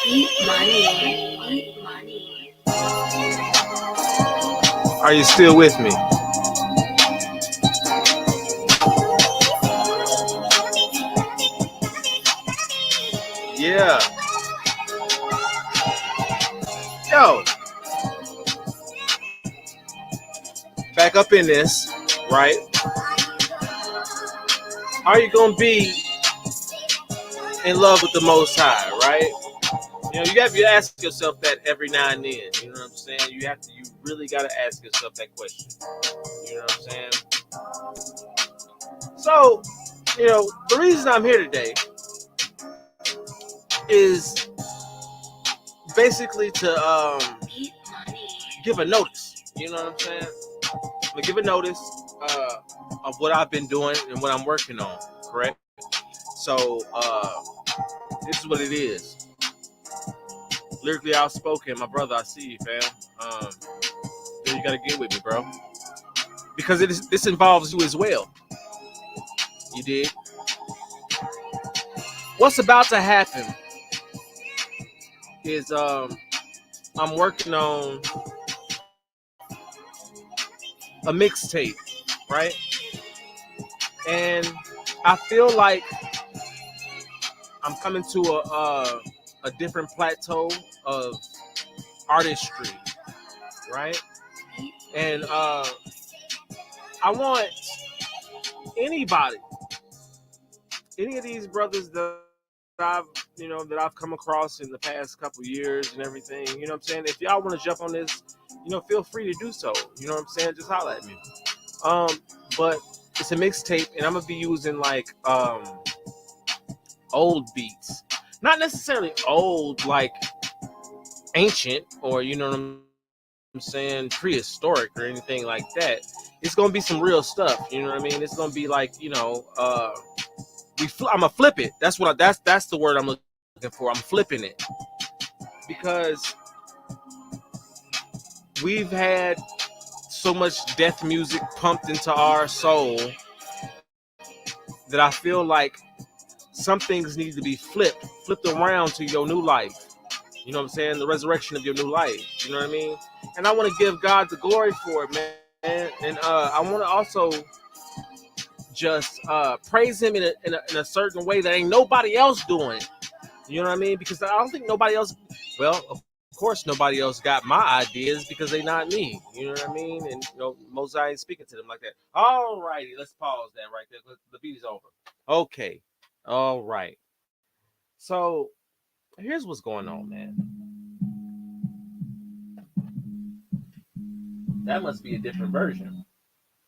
Eat money. Eat money. Are you still with me? Yeah. Yo, back up in this, right? Are you gonna be in love with the Most High, right? You know, you got to ask yourself that every now and then. You know what I'm saying? You really got to ask yourself that question. You know what I'm saying? So, you know, the reason I'm here today is basically to give a notice. You know what I'm saying? I'm gonna give a notice of what I've been doing and what I'm working on. Correct? So, this is what it is. Lyrically outspoken, my brother. I see you, fam. You gotta get with me, bro, because this involves you as well. You did. What's about to happen is I'm working on a mixtape, right? And I feel like I'm coming to a different plateau of artistry, right? And I want anybody, any of these brothers that I've come across in the past couple years and everything, you know what I'm saying? If y'all want to jump on this, feel free to do so. You know what I'm saying? Just holler at me. But it's a mixtape, and I'm gonna be using like old beats, not necessarily old like ancient or what I'm saying, prehistoric or anything like that. It's gonna be some real stuff. You know what I mean? It's gonna be like I'm gonna flip it. That's the word I'm looking for. I'm flipping it because we've had so much death music pumped into our soul that I feel like some things need to be flipped around to your new life. You know what I'm saying? The resurrection of your new life. You know what I mean? And I want to give God the glory for it, man. And I want to also just praise Him in a certain way that ain't nobody else doing. You know what I mean? Because I don't think nobody else. Well, of course, nobody else got my ideas because they not me. You know what I mean? And Moses ain't speaking to them like that. All righty, let's pause that right there. The beat is over. Okay. All right. So here's what's going on, man. That must be a different version.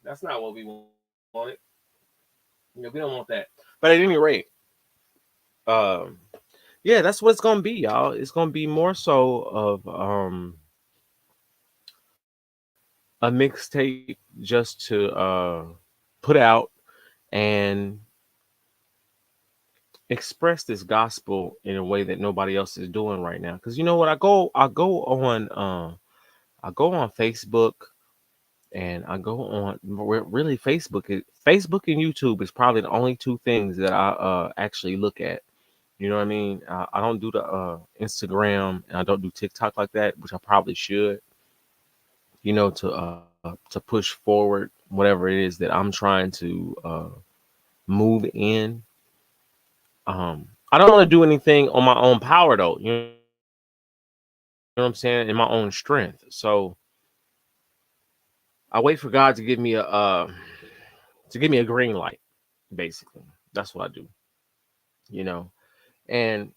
That's not what we wanted. We don't want that. But at any rate, um, yeah, that's what it's gonna be, y'all. It's gonna be more so of a mixtape just to put out and express this gospel in a way that nobody else is doing right now. Because you know what, I go on Facebook, and I go on really Facebook and YouTube is probably the only two things that I actually look at. You know what I mean? I don't do the Instagram, and I don't do TikTok like that, which I probably should. To push forward whatever it is that I'm trying to move in. I don't want to do anything on my own power though. You know what I'm saying? In my own strength. So I wait for God to give me a green light. Basically, that's what I do. You know, and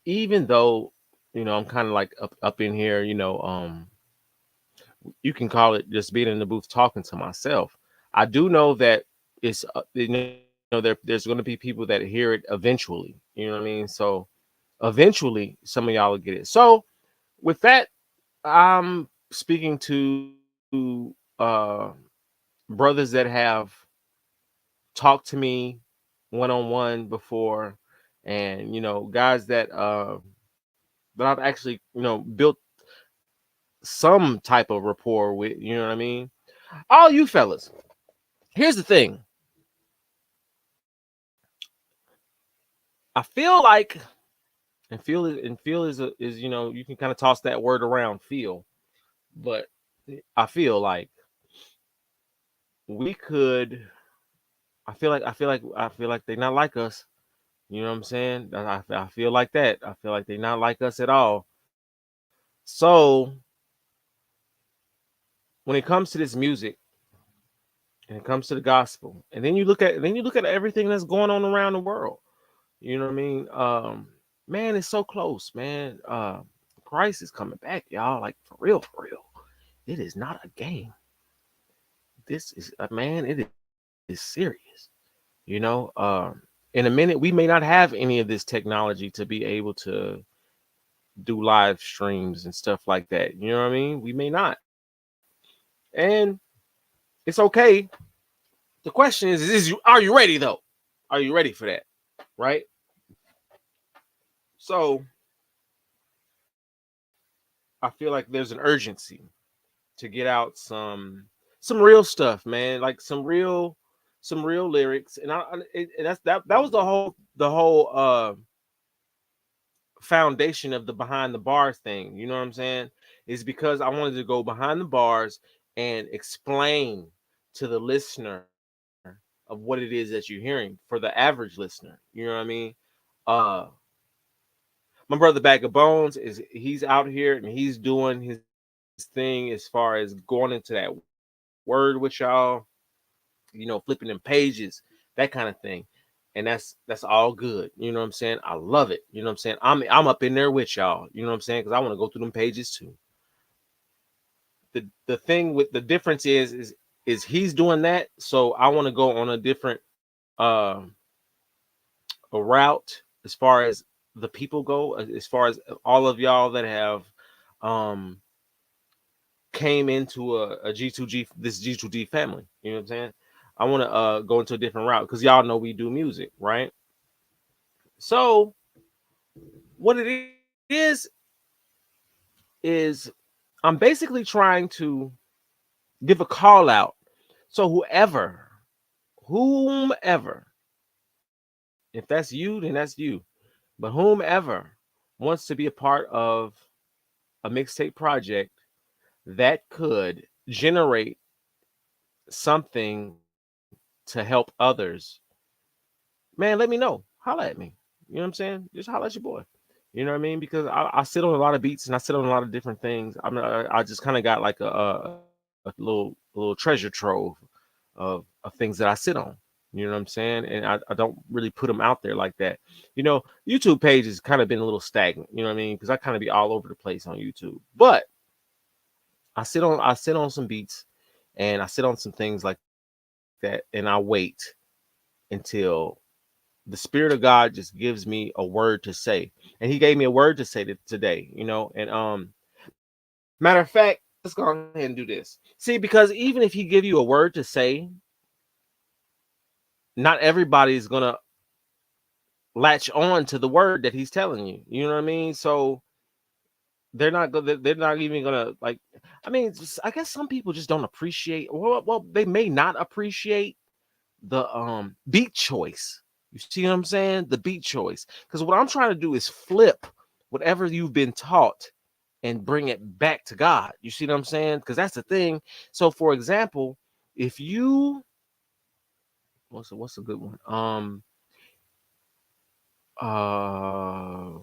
even though I'm kind of like up in here. You can call it just being in the booth talking to myself. I do know that there's going to be people that hear it eventually. You know what I mean? So eventually, some of y'all will get it. So with that, I'm speaking to brothers that have talked to me one on one before, and guys that I've actually built some type of rapport with. You know what I mean? All you fellas. Here's the thing. I feel like And feel is you can kind of toss that word around, feel, but I feel like we could. I feel like they not like us. You know what I'm saying? I feel like that. I feel like they not like us at all. So when it comes to this music and it comes to the gospel, and then you look at everything that's going on around the world. You know what I mean? Man, it's so close, man. Christ is coming back, y'all. Like for real, for real. It is not a game. This is man. It is serious. In a minute, we may not have any of this technology to be able to do live streams and stuff like that. You know what I mean? We may not, and it's okay. The question is you are you ready though? Are you ready for that? Right? So I feel like there's an urgency to get out some real stuff, man. Like some real lyrics, and that was the whole foundation of the behind the bars thing. You know what I'm saying? Is because I wanted to go behind the bars and explain to the listener of what it is that you're hearing for the average listener. You know what I mean? Uh my brother Bag of Bones he's out here and he's doing his thing as far as going into that word with y'all, flipping them pages, that kind of thing. And that's all good. You know what I'm saying? I love it. You know what I'm saying? I'm up in there with y'all. You know what I'm saying? Because I want to go through them pages too. The thing with the difference is he's doing that, so I want to go on a different uh a route as far as the people go, as far as all of y'all that have um came into a G2G this G2G family. You know what I'm saying? I want to go into a different route because y'all know we do music, right? So what it is I'm basically trying to give a call out. So whomever, if that's you, then that's you. But whomever wants to be a part of a mixtape project that could generate something to help others, man, let me know. Holla at me. You know what I'm saying? Just holla at your boy. You know what I mean? Because I sit on a lot of beats and I sit on a lot of different things. I just kind of got like a little treasure trove of things that I sit on. You know what I'm saying? And I don't really put them out there like that. YouTube page has kind of been a little stagnant. You know what I mean? Because I kind of be all over the place on YouTube. But I sit on some beats and I sit on some things like that, and I wait until the Spirit of God just gives me a word to say. And He gave me a word to say today. And matter of fact, let's go ahead and do this. See, because even if He give you a word to say, not everybody is gonna latch on to the word that He's telling you. You know what I mean? So they're not even gonna like. I mean, I guess some people just don't appreciate. Well, they may not appreciate the beat choice. You see what I'm saying? The beat choice. Because what I'm trying to do is flip whatever you've been taught and bring it back to God. You see what I'm saying? Because that's the thing. So, for example, if you what's a good one? Uh,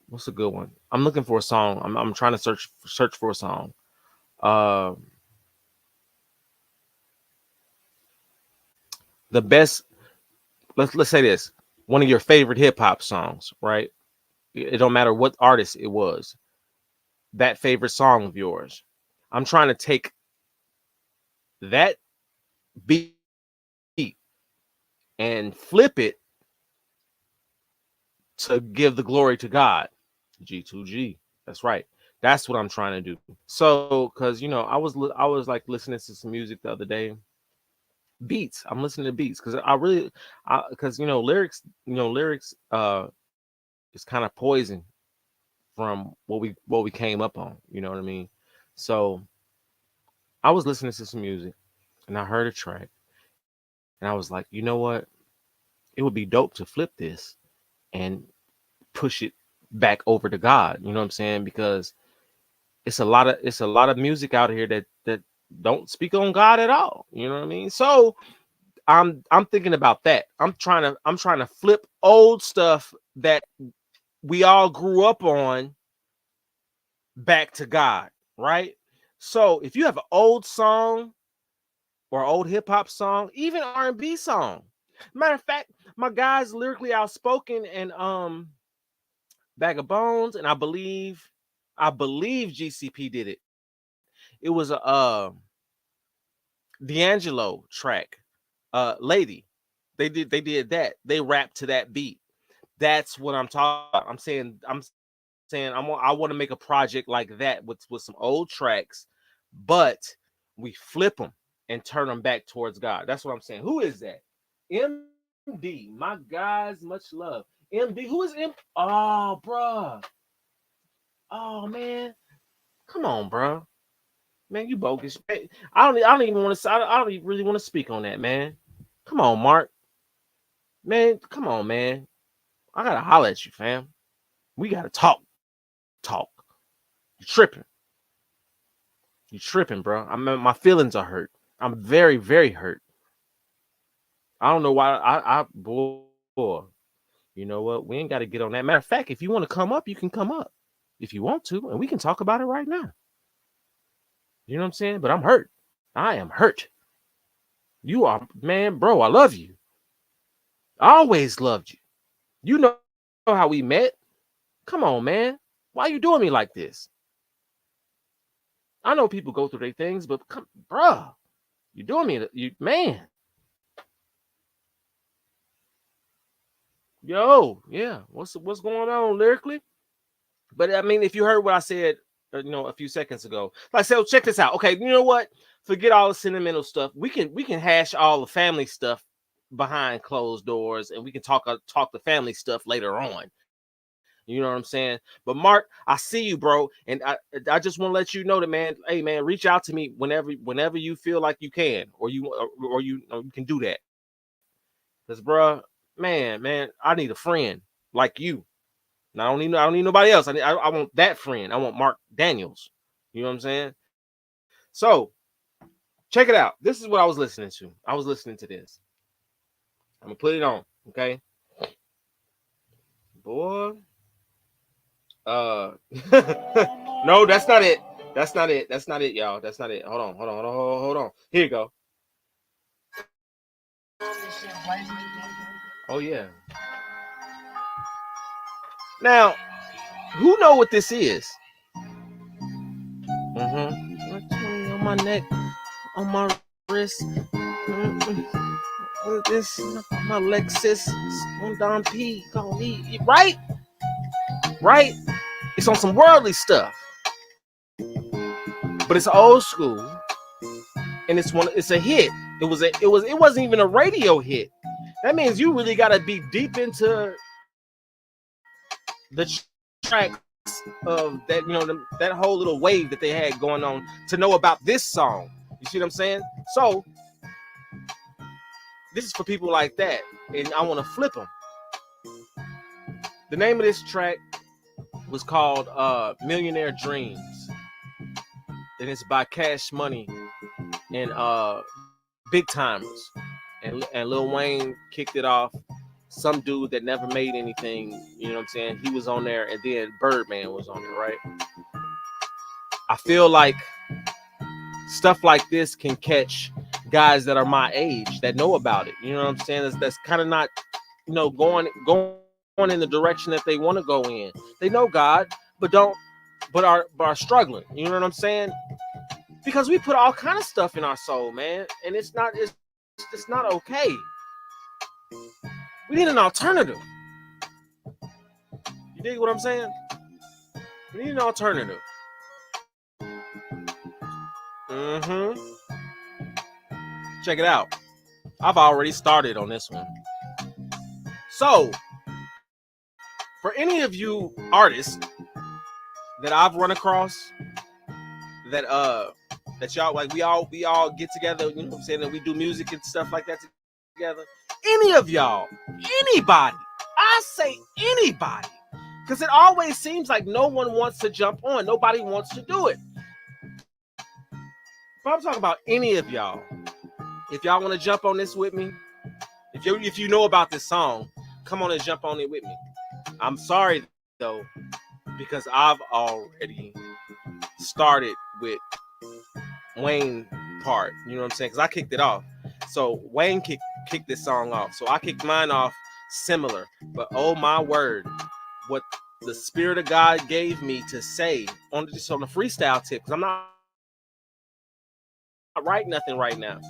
what's a good one? I'm looking for a song. I'm trying to search for a song. Uh, the best. Let's say this. One of your favorite hip hop songs, right? It don't matter what artist it was. That favorite song of yours. I'm trying to take that beat and flip it to give the glory to God. G2G. That's right. That's what I'm trying to do. So, because I was like listening to some music the other day. Beats. I'm listening to beats because because lyrics is kind of poison from what we came up on. You know what I mean? So I was listening to some music and I heard a track and I was like, you know what? It would be dope to flip this and push it back over to God. You know what I'm saying? Because it's a lot of music out here that don't speak on God at all. You know what I mean? So I'm thinking about that. I'm trying to flip old stuff that we all grew up on back to God, right? So if you have an old song or old hip hop song, even R&B song. Matter of fact, my guy's lyrically outspoken and Bag of Bones, and I believe GCP did it. It was a D'Angelo track, Lady. They did that. They rapped to that beat. That's what I'm talking about. I want to make a project like that with some old tracks, but we flip them and turn them back towards God. That's what I'm saying. Who is that? MD, my guys, much love. MD, who is M? Oh, bruh. Oh man, come on, bro. Man, you bogus. Hey, I don't even want to. I don't even really want to speak on that, man. Come on, Mark. Man, come on, man. I gotta holler at you, fam. We gotta talk. You tripping? You tripping, bro? My feelings are hurt. I'm very, very hurt. I don't know why. Boy, you know what? We ain't got to get on that. Matter of fact, if you want to come up, you can come up if you want to, and we can talk about it right now. You know what I'm saying? But I'm hurt. I am hurt. You are, man, bro. I love you. I always loved you. You know how we met. Come on, man. Why you doing me like this? I know people go through their things, but come, bro, you doing me, man. Yo, yeah. What's going on lyrically? But I mean, if you heard what I said, a few seconds ago, like I said, oh, check this out. Okay, you know what? Forget all the sentimental stuff. We can hash all the family stuff behind closed doors, and we can talk the family stuff later on. You know what I'm saying? But Mark, I see you, bro, and I just want to let you know that, man. Hey, man, reach out to me whenever you feel like you can, or you can do that. Cause, bro, man, I need a friend like you. Now, I don't need nobody else. I want that friend. I want Mark Daniels. You know what I'm saying? So check it out. This is what I was listening to. I was listening to this. I'm gonna put it on. Okay, boy. No, that's not it. That's not it. That's not it, y'all. That's not it. Hold on. Here you go. Oh yeah. Now, who know what this is? On my neck, on my wrist. What is this? My Lexus on Don P. Call me right. It's on some worldly stuff, but it's old school, and it's a hit. It wasn't even a radio hit. That means you really got to be deep into the tracks of that, that whole little wave that they had going on to know about this song. You see what I'm saying? So this is for people like that, and I want to flip them. The name of this track was called Millionaire Dreams, and it's by Cash Money and Big Timers, and Lil Wayne kicked it off. Some dude that never made anything, you know what I'm saying? He was on there, and then Birdman was on there, right? I feel like stuff like this can catch guys that are my age that know about it. You know what I'm saying? That's kind of not, going in the direction that they want to go in. They know God, but are struggling. You know what I'm saying? Because we put all kind of stuff in our soul, man, and it's not okay. We need an alternative. You dig what I'm saying? We need an alternative. Check it out. I've already started on this one. So, for any of you artists that I've run across that y'all like, we all get together, you know what I'm saying, and we do music and stuff like that together. Any of y'all, anybody, I say anybody Because it always seems like no one wants to jump on. Nobody wants to do it. But I'm talking about any of y'all. If y'all want to jump on this with me, if you know about this song, come on and jump on it with me. I'm sorry, though, because I've already started with Wayne part. You know what I'm saying? Because I kicked it off. So Wayne kicked this song off. So I kicked mine off similar. But oh my word, what the Spirit of God gave me to say on the freestyle tip, because I'm not writing nothing right now.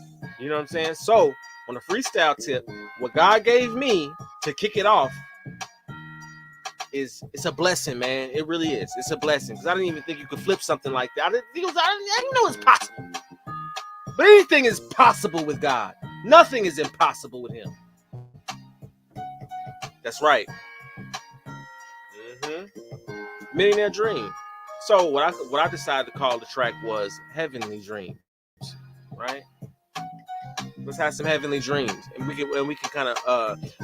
You know what I'm saying? So on the freestyle tip, what God gave me to kick it off it's a blessing, man. It really is. It's a blessing. Because I didn't even think you could flip something like that. I didn't know it's possible. But anything is possible with God. Nothing is impossible with him. That's right. Millionaire Dream. So what I decided to call the track was Heavenly Dreams. Right? Let's have some heavenly dreams, and we can kind of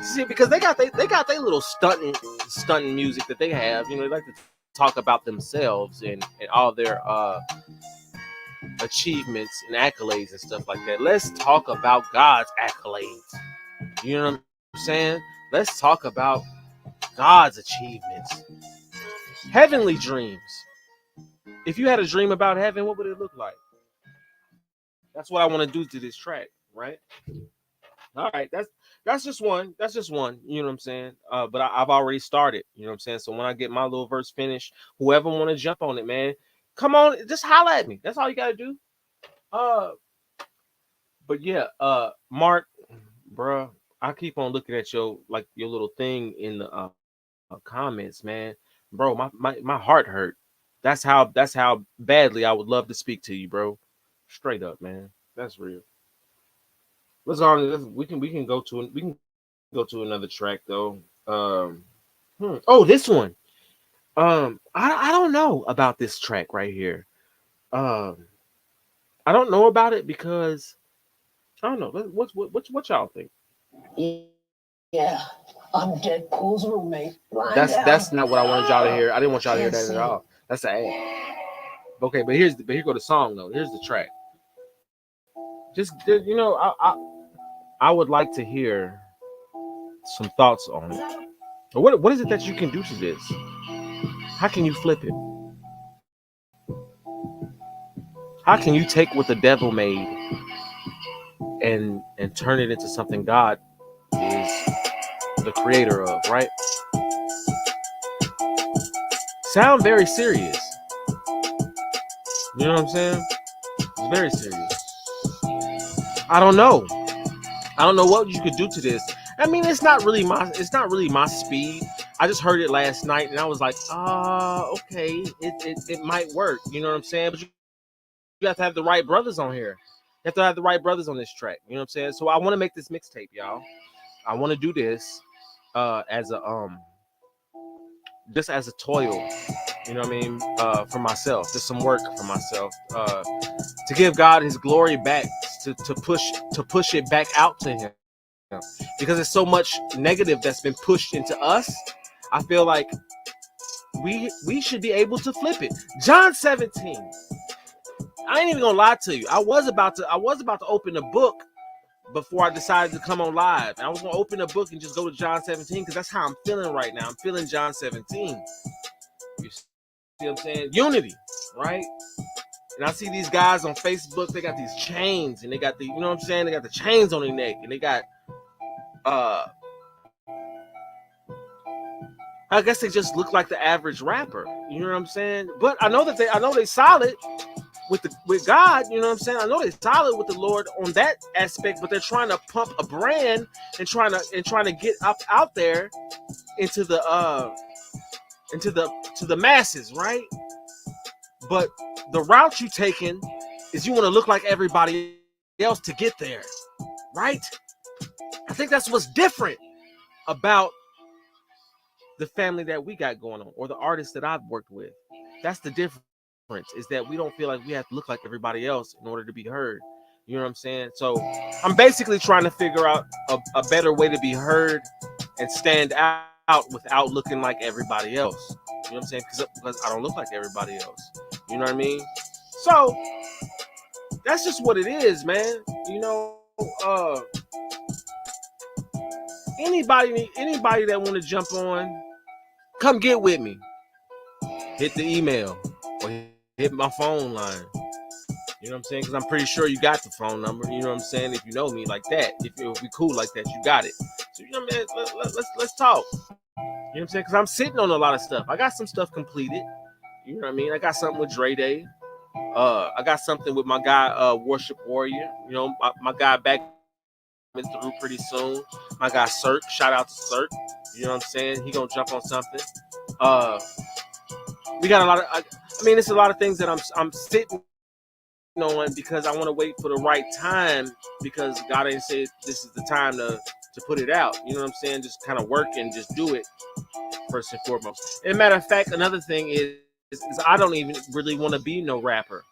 see, because they got their little stunting music that they have. You know, they like to talk about themselves and all their achievements and accolades and stuff like that. Let's talk about God's accolades. You know what I'm saying? Let's talk about God's achievements. Heavenly dreams. If you had a dream about heaven, what would it look like? That's what I want to do to this track. Right. All right. That's just one. That's just one. You know what I'm saying? But I've already started. You know what I'm saying? So when I get my little verse finished, whoever want to jump on it, man, come on, just holler at me. That's all you gotta do. But yeah, Mark, bruh, I keep on looking at your little thing in the comments, man. Bro, my heart hurt. That's how badly I would love to speak to you, bro. Straight up, man. That's real. Let's go on. We can go to another track though. Oh, this one. I don't know about this track right here. I don't know about it because I don't know. What y'all think? Yeah, I'm Deadpool's roommate. That's not what I wanted y'all to hear. I didn't want y'all to hear that at all. That's an ad. Okay, but here go the song though. Here's the track. Just I would like to hear some thoughts on it. What is it that you can do to this? How can you flip it? How can you take what the devil made and turn it into something God is the creator of, right? Sound very serious. You know what I'm saying? It's very serious. I don't know what you could do to this. I mean, it's not really my speed. I just heard it last night and I was like, okay, it might work. You know what I'm saying? But you have to have the right brothers on here. You have to have the right brothers on this track. You know what I'm saying? So I want to make this mixtape, y'all. I want to do this as a just as a toil. You know what I mean? For myself, just some work for myself. To give God His glory back, to push it back out to Him, because there's so much negative that's been pushed into us. I feel like we should be able to flip it. John 17. I ain't even gonna lie to you. I was about to open the book before I decided to come on live. I was gonna open the book and just go to John 17 because that's how I'm feeling right now. I'm feeling John 17. You see what I'm saying? Unity, right? And I see these guys on Facebook, they got these chains and they got you know what I'm saying? They got the chains on their neck and they got I guess they just look like the average rapper. You know what I'm saying? But I know they solid with God, you know what I'm saying? I know they're solid with the Lord on that aspect, but they're trying to pump a brand and trying to get out there into the masses, right? But the route you taking is you want to look like everybody else to get there, right? I think that's what's different about the family that we got going on, or the artists that I've worked with. That's the difference, is that we don't feel like we have to look like everybody else in order to be heard. You know what I'm saying? So I'm basically trying to figure out a better way to be heard and stand out without looking like everybody else. You know what I'm saying? Because I don't look like everybody else. You know what I mean? So that's just what it is, man. You know, anybody that want to jump on, come get with me. Hit the email or hit my phone line. You know what I'm saying? Because I'm pretty sure you got the phone number. You know what I'm saying? If you know me like that, if we cool like that, you got it. So you know, man, let's talk. You know what I'm saying? Because I'm sitting on a lot of stuff. I got some stuff completed. You know what I mean? I got something with Dre Day. I got something with my guy, Worship Warrior. You know, my guy back Mr. Root pretty soon. My guy Cirque. Shout out to Cirque. You know what I'm saying? He gonna jump on something. We got a lot of. I mean, it's a lot of things that I'm sitting on because I want to wait for the right time because God ain't said this is the time to put it out. You know what I'm saying? Just kind of work and just do it first and foremost. And matter of fact, another thing is I don't even really want to be no rapper.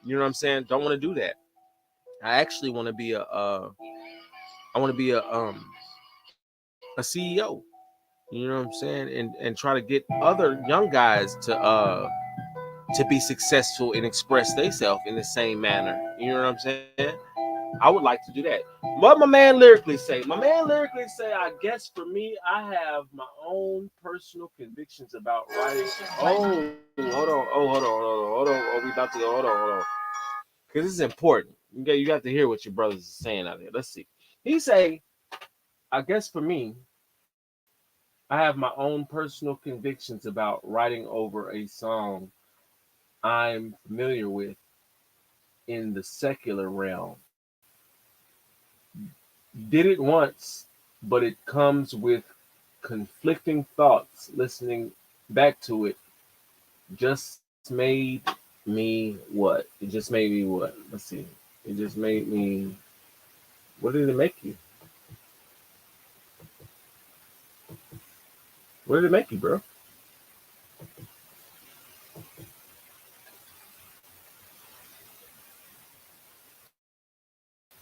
You know what I'm saying? Don't want to do that. I actually want to be a CEO. You know what I'm saying? And try to get other young guys to be successful and express themselves in the same manner. You know what I'm saying? I would like to do that. What my man lyrically say? My man lyrically say, I guess for me, I have my own personal convictions about writing. Oh, hold on. Oh, we about to go. Hold on. Because this is important. You got to hear what your brothers are saying out here. Let's see. He say, I guess for me, I have my own personal convictions about writing over a song I'm familiar with in the secular realm. Did it once, but it comes with conflicting thoughts. Listening back to it just made me what? It just made me what? Let's see. It just made me. What did it make you? What did it make you, bro?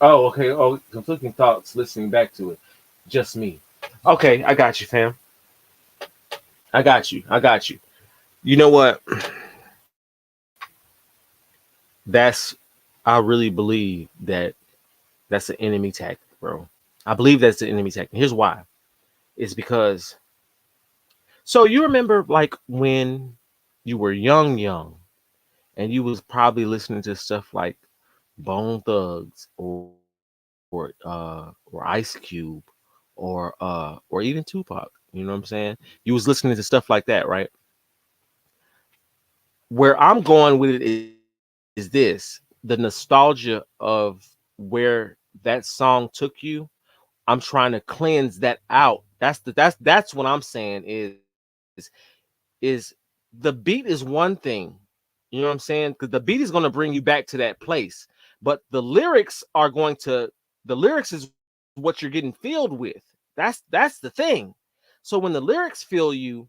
Oh, okay. Oh, conflicting thoughts. Listening back to it, just me. Okay, I got you, fam. I got you. You know what? That's I really believe that's an enemy tactic, bro. I believe that's the enemy tactic. Here's why. It's because so you remember like when you were young, and you was probably listening to stuff like Bone Thugs or Ice Cube or even Tupac. You know what I'm saying? You was listening to stuff like that, right? Where I'm going with it is this the nostalgia of where that song took you. I'm trying to cleanse that out. That's what I'm saying is the beat is one thing. You know what I'm saying? Because the beat is going to bring you back to that place. But the lyrics is what you're getting filled with. That's the thing. So when the lyrics fill you,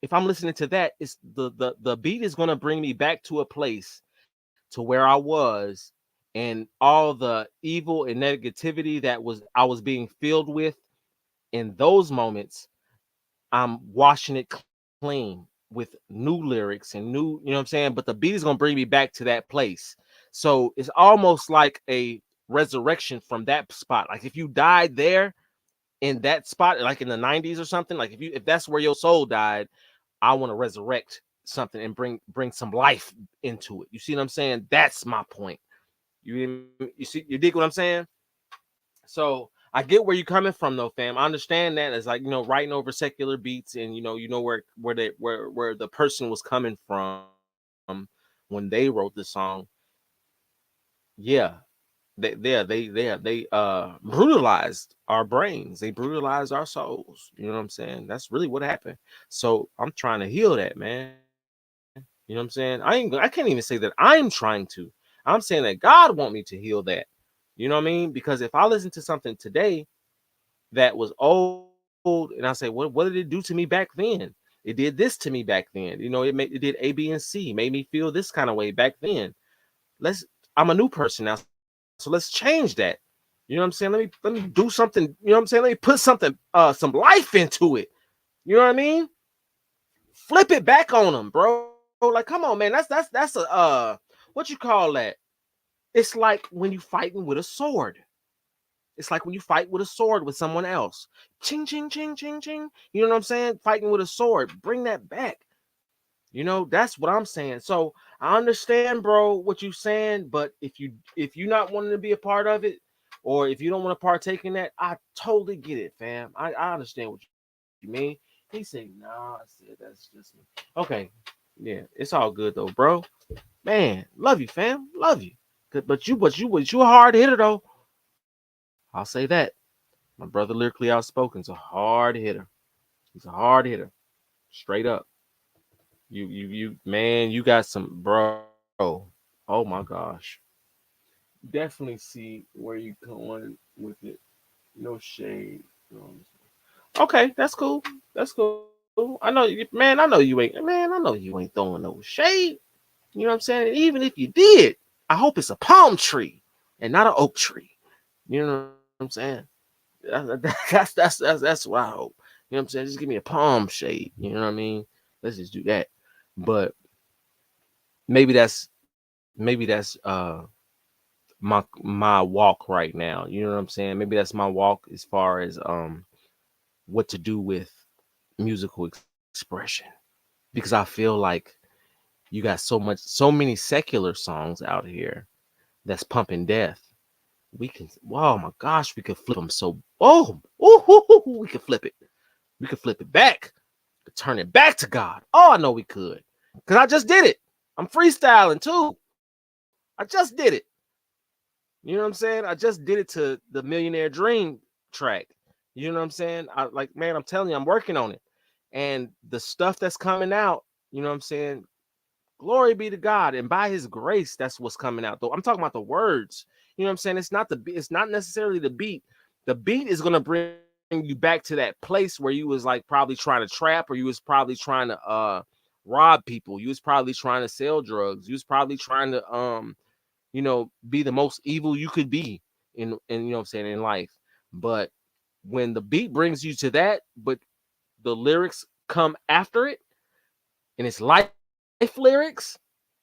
if I'm listening to that, it's the beat is going to bring me back to a place to where I was and all the evil and negativity that was I was being filled with in those moments. I'm washing it clean with new lyrics and new, you know what I'm saying? But the beat is gonna bring me back to that place. So it's almost like a resurrection from that spot. Like if you died there in that spot, like in the 90s or something, like if that's where your soul died, I want to resurrect something and bring some life into it. You see what I'm saying? That's my point. You see, you dig what I'm saying? So I get where you're coming from, though, fam. I understand that as like writing over secular beats, and where the person was coming from when they wrote the song. Yeah, they brutalized our brains. They brutalized our souls. You know what I'm saying? That's really what happened. So I'm trying to heal that, man. You know what I'm saying? I can't even say that I'm trying to. I'm saying that God want me to heal that. You know what I mean? Because if I listen to something today that was old and I say, what did it do to me back then? It did this to me back then. It did A, B, and C, made me feel this kind of way back then. I'm a new person now. So let's change that. You know what I'm saying? Let me do something. You know what I'm saying? Let me put something, some life into it. You know what I mean? Flip it back on them, bro. Like, come on, man. That's a what you call that? It's like when you fighting with a sword. It's like when you fight with a sword with someone else. Ching, ching, ching, ching, ching. You know what I'm saying? Fighting with a sword. Bring that back. You know, that's what I'm saying. So I understand, bro, what you're saying, but if you're not wanting to be a part of it, or if you don't want to partake in that, I totally get it, fam. I understand what you mean. He said, nah, I said that's just me. Okay. Yeah, it's all good though, bro. Man, love you, fam. Love you. But you a hard hitter though. I'll say that. My brother lyrically outspoken's a hard hitter. He's a hard hitter. Straight up. You man, you got some bro. Oh my gosh. Definitely see where you going with it. No shade. Okay, that's cool. That's cool. I know you, man. I know you ain't, man. I know you ain't throwing no shade. You know what I'm saying? And even if you did, I hope it's a palm tree and not an oak tree. You know what I'm saying? That's what I hope. You know what I'm saying? Just give me a palm shade. You know what I mean? Let's just do that. But maybe that's my walk right now. You know what I'm saying? Maybe that's my walk as far as what to do with musical expression. Because I feel like you got so many secular songs out here that's pumping death. We can, oh my gosh, we could flip them so, we could flip it. We could flip it back, turn it back to God. Oh, I know we could. Because I just did it. I'm freestyling too. I just did it. You know what I'm saying? I just did it to the Millionaire Dream track. You know what I'm saying? I like, man, I'm telling you, I'm working on it. And the stuff that's coming out, you know what I'm saying? Glory be to God. And by his grace, that's what's coming out. Though I'm talking about the words. You know what I'm saying? It's not necessarily the beat. The beat is gonna bring you back to that place where you was like probably trying to trap, or you was probably trying to rob people. You was probably trying to sell drugs. You was probably trying to be the most evil you could be in you know what I'm saying, in life. But when the beat brings you to that, but the lyrics come after it, and it's life lyrics,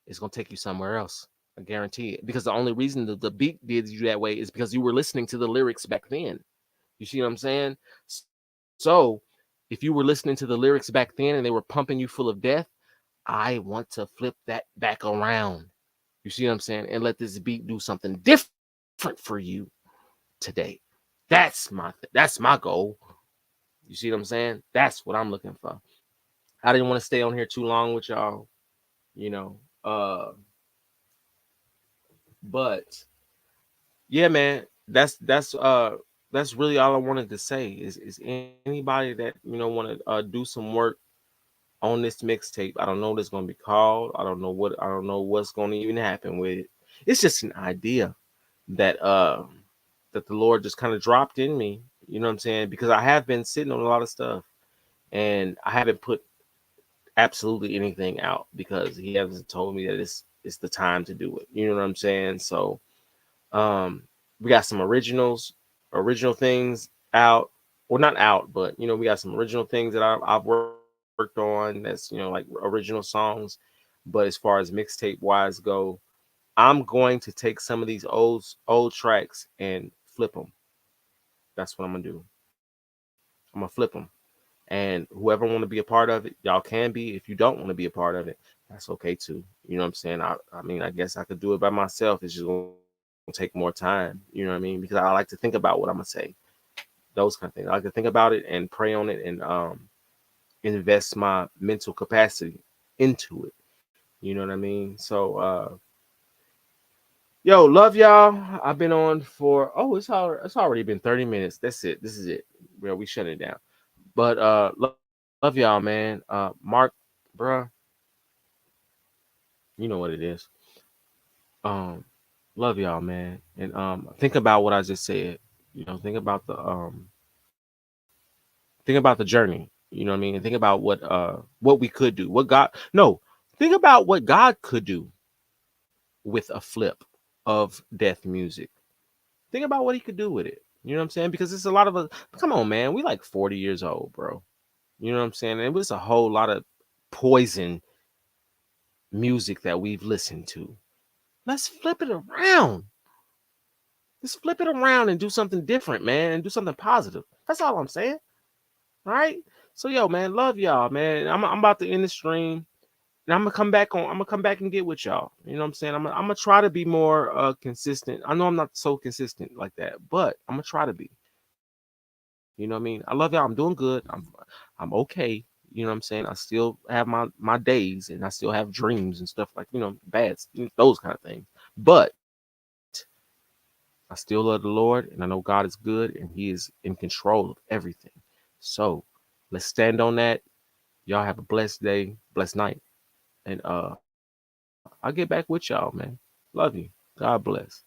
it's gonna take you somewhere else. I guarantee it. Because the only reason that the beat did you that way is because you were listening to the lyrics back then. You see what I'm saying? So if you were listening to the lyrics back then and they were pumping you full of death, I want to flip that back around. You see what I'm saying? And let this beat do something different for you today. That's my goal. You see what I'm saying? That's what I'm looking for. I didn't want to stay on here too long with y'all, you know. But yeah, man, that's really all I wanted to say is anybody that want to do some work on this mixtape. I don't know what it's gonna be called. I don't know what's gonna even happen with it. It's just an idea that that the Lord just kind of dropped in me. You know what I'm saying? Because I have been sitting on a lot of stuff and I haven't put absolutely anything out because he hasn't told me that it's the time to do it. You know what I'm saying? So we got some original things out, or not out, but we got some original things that I've worked on. That's like original songs. But as far as mixtape wise go, I'm going to take some of these old tracks and flip them. That's what I'm gonna do. I'm gonna flip them, and whoever want to be a part of it, y'all can be. If you don't want to be a part of it, that's okay too. You know what I'm saying? I mean, I guess I could do it by myself. It's just gonna take more time. You know what I mean? Because I like to think about what I'm gonna say, those kind of things. I like to think about it and pray on it, and invest my mental capacity into it. You know what I mean? So yo, love y'all. I've been on for it's already been 30 minutes. That's it. This is it. Well, we shut it down. But love y'all, man. Mark, bruh, you know what it is. Um, love y'all, man. And think about what I just said. Think about the journey. You know what I mean? And think about what we could do. What God no, think about what God could do with a flip of death music. Think about what he could do with it. You know what I'm saying? Because it's a lot of us. Come on, man. We like 40 years old, bro. You know what I'm saying? And it was a whole lot of poison music that we've listened to. Let's flip it around. Let's flip it around and do something different, man, and do something positive. That's all I'm saying. All right. So, yo, man, love y'all, man. I'm about to end the stream. And I'm gonna come back on. I'm gonna come back and get with y'all. You know what I'm saying? I'm gonna try to be more consistent. I know I'm not so consistent like that, but I'm gonna try to be. You know what I mean? I love y'all. I'm doing good. I'm okay. You know what I'm saying? I still have my days, and I still have dreams and stuff like bad, those kind of things. But I still love the Lord, and I know God is good, and He is in control of everything. So let's stand on that. Y'all have a blessed day, blessed night, and I'll get back with y'all, man. Love you. God bless.